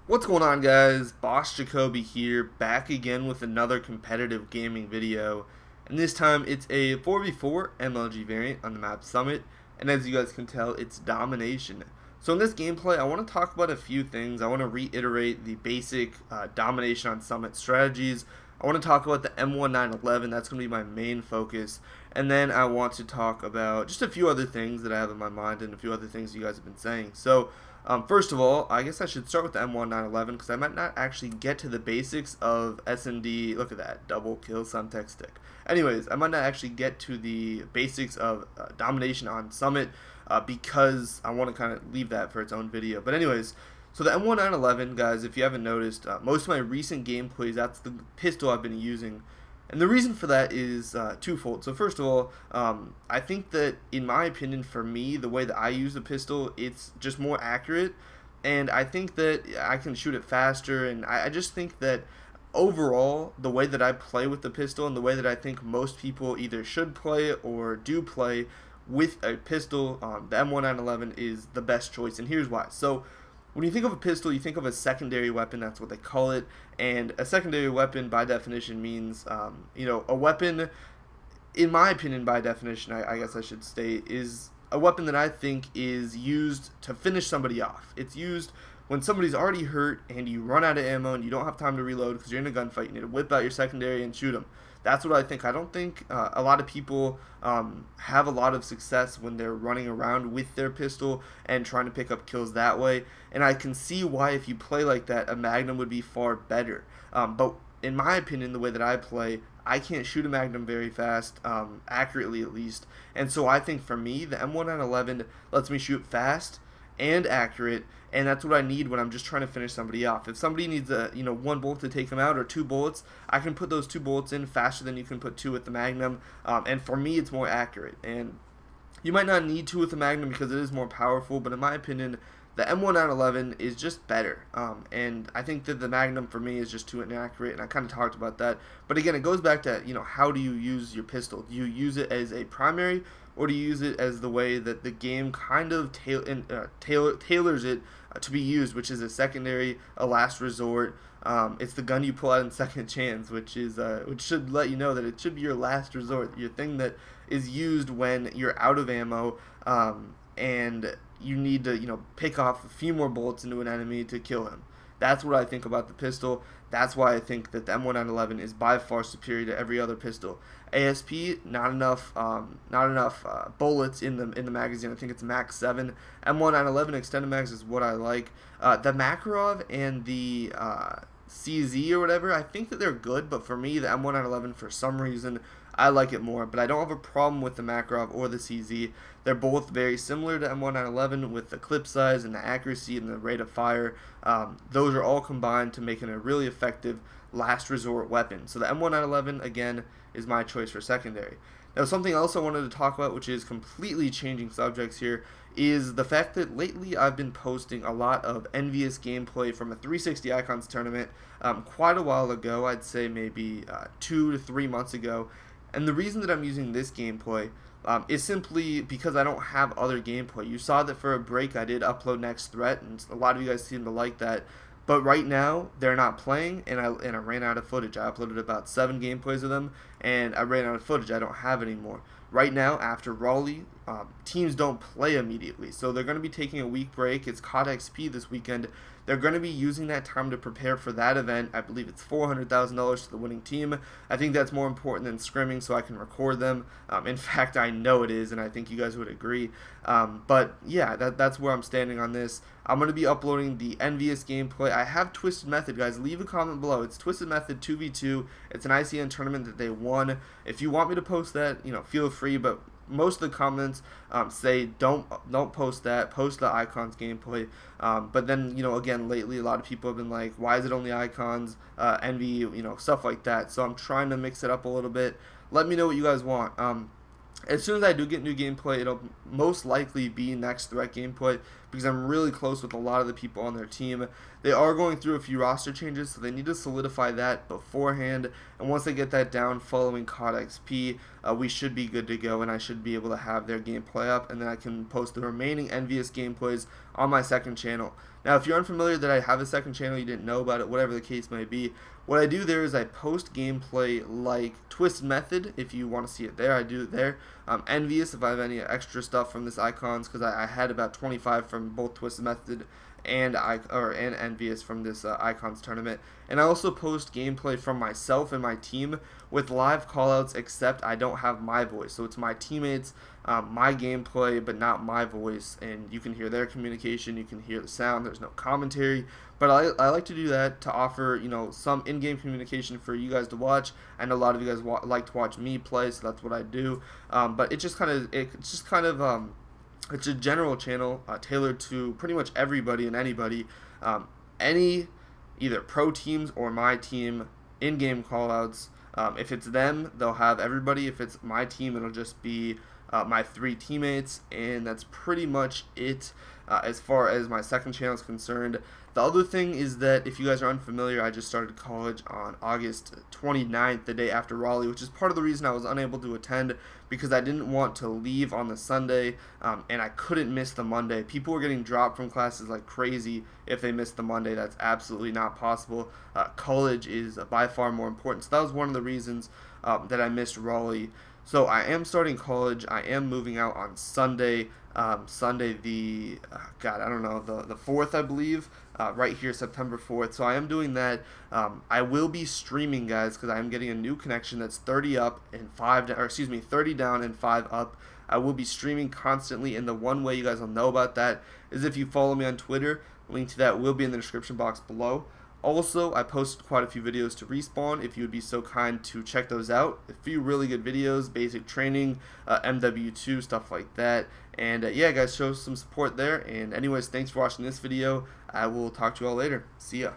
What's going on, guys? BryceJacoby here, back again with another competitive gaming video, and this time it's a 4v4 MLG variant on the map Summit, and as you guys can tell, it's domination. So in this gameplay, I want to talk about a few things. I want to reiterate the basic domination on Summit strategies. I want to talk about the M1911, that's going to be my main focus, and then I want to talk about just a few other things that I have in my mind and a few other things you guys have been saying. So first of all, I guess I should start with the M1911 because I might not actually get to the basics of S&D. Look at that, double kill Suntech stick. Anyways, I might not actually get to the basics of domination on Summit because I want to kind of leave that for its own video. But anyways, so the M1911, guys, if you haven't noticed, most of my recent gameplays, that's the pistol I've been using. And the reason for that is twofold. So first of all, I think that, in my opinion, for me, the way that I use the pistol, it's just more accurate. And I think that I can shoot it faster. And I just think that overall, the way that I play with the pistol and the way that I think most people either should play or do play with a pistol, the M1911 is the best choice. And here's why. So when you think of a pistol, you think of a secondary weapon. That's what they call it. And a secondary weapon, by definition, means, a weapon, in my opinion, by definition, I guess I should state, is a weapon that I think is used to finish somebody off. It's used when somebody's already hurt and you run out of ammo and you don't have time to reload because you're in a gunfight. You need to whip out your secondary and shoot them. That's what I think. I don't think a lot of people have a lot of success when they're running around with their pistol and trying to pick up kills that way. And I can see why, if you play like that, a Magnum would be far better. But in my opinion, the way that I play, I can't shoot a Magnum very fast, accurately at least. And so I think for me, the M1911 lets me shoot fast and accurate, and that's what I need when I'm just trying to finish somebody off. If somebody needs one bullet to take them out, or two bullets, I can put those two bullets in faster than you can put two with the Magnum, and for me it's more accurate. And you might not need two with the Magnum because it is more powerful, but in my opinion, the M1911 is just better, and I think that the Magnum for me is just too inaccurate, and I kind of talked about that. But again, it goes back to, how do you use your pistol? Do you use it as a primary, or do you use it as the way that the game kind of tailors it to be used, which is a secondary, a last resort? It's the gun you pull out in second chance, which should let you know that it should be your last resort, your thing that is used when you're out of ammo, and you need to, pick off a few more bullets into an enemy to kill him. That's what I think about the pistol. That's why I think that the M1911 is by far superior to every other pistol. ASP, not enough bullets in the magazine. I think it's max 7. M1911 extended mags is what I like. The Makarov and the CZ or whatever, I think that they're good, but for me, the M1911, for some reason, I like it more. But I don't have a problem with the Makarov or the CZ. They're both very similar to M1911 with the clip size and the accuracy and the rate of fire. Those are all combined to make it a really effective last resort weapon. So the M1911, again, is my choice for secondary. Now, something else I wanted to talk about, which is completely changing subjects here, is the fact that lately I've been posting a lot of envious gameplay from a 360 Icons tournament quite a while ago. I'd say maybe 2 to 3 months ago. And the reason that I'm using this gameplay is simply because I don't have other gameplay. You saw that for a break I did upload Next Threat, and a lot of you guys seem to like that. But right now, they're not playing, and I ran out of footage. I uploaded about 7 gameplays of them, and I ran out of footage. I don't have any more. Right now, after Raleigh, teams don't play immediately, so they're going to be taking a week break. It's COD XP this weekend. They're going to be using that time to prepare for that event. I believe it's $400,000 to the winning team. I think that's more important than scrimming, so I can record them. In fact, I know it is, and I think you guys would agree. But yeah, that's where I'm standing on this. I'm going to be uploading the Envious gameplay. I have Twisted Method, guys. Leave a comment below. It's Twisted Method 2v2. It's an ICN tournament that they won. If you want me to post that, feel free, but most of the comments say don't post that, post the Icons gameplay. But then, again, lately a lot of people have been like, why is it only Icons, Envy, stuff like that. So I'm trying to mix it up a little bit. Let me know what you guys want. As soon as I do get new gameplay, it'll most likely be Next Threat gameplay, because I'm really close with a lot of the people on their team. They are going through a few roster changes, so they need to solidify that beforehand. And once they get that down following COD XP, we should be good to go, and I should be able to have their gameplay up, and then I can post the remaining Envious gameplays on my second channel. Now, if you're unfamiliar that I have a second channel, you didn't know about it, whatever the case may be, what I do there is I post gameplay like Twist Method. If you want to see it there, I do it there. Envious, if I have any extra stuff from this Icons, because I had about 25 from both Twist Method and Envious from this Icons tournament. And I also post gameplay from myself and my team with live callouts, except I don't have my voice. So it's my teammates, my gameplay, but not my voice. And you can hear their communication, you can hear the sound. There's no commentary. But I like to do that to offer, you know, some in-game communication for you guys to watch. I know a lot of you guys like to watch me play, so that's what I do. But it's a general channel tailored to pretty much everybody and anybody. Any either pro teams or my team in-game callouts. If it's them, they'll have everybody. If it's my team, it'll just be my 3 teammates, and that's pretty much it as far as my second channel is concerned. The other thing is that if you guys are unfamiliar, I just started college on August 29th, the day after Raleigh, which is part of the reason I was unable to attend, because I didn't want to leave on the Sunday, and I couldn't miss the Monday. People were getting dropped from classes like crazy if they missed the Monday. That's absolutely not possible. College is by far more important, so that was one of the reasons that I missed Raleigh. So I am starting college. I am moving out on Sunday. Sunday the 4th, I believe, right here, September 4th. So I am doing that. I will be streaming, guys, because I am getting a new connection that's 30 up and 30 down and 5 up. I will be streaming constantly, and the one way you guys will know about that is if you follow me on Twitter. Link to that will be in the description box below. Also, I posted quite a few videos to Respawn, if you would be so kind to check those out. A few really good videos, basic training, MW2, stuff like that. And yeah, guys, show some support there. And anyways, thanks for watching this video. I will talk to you all later. See ya.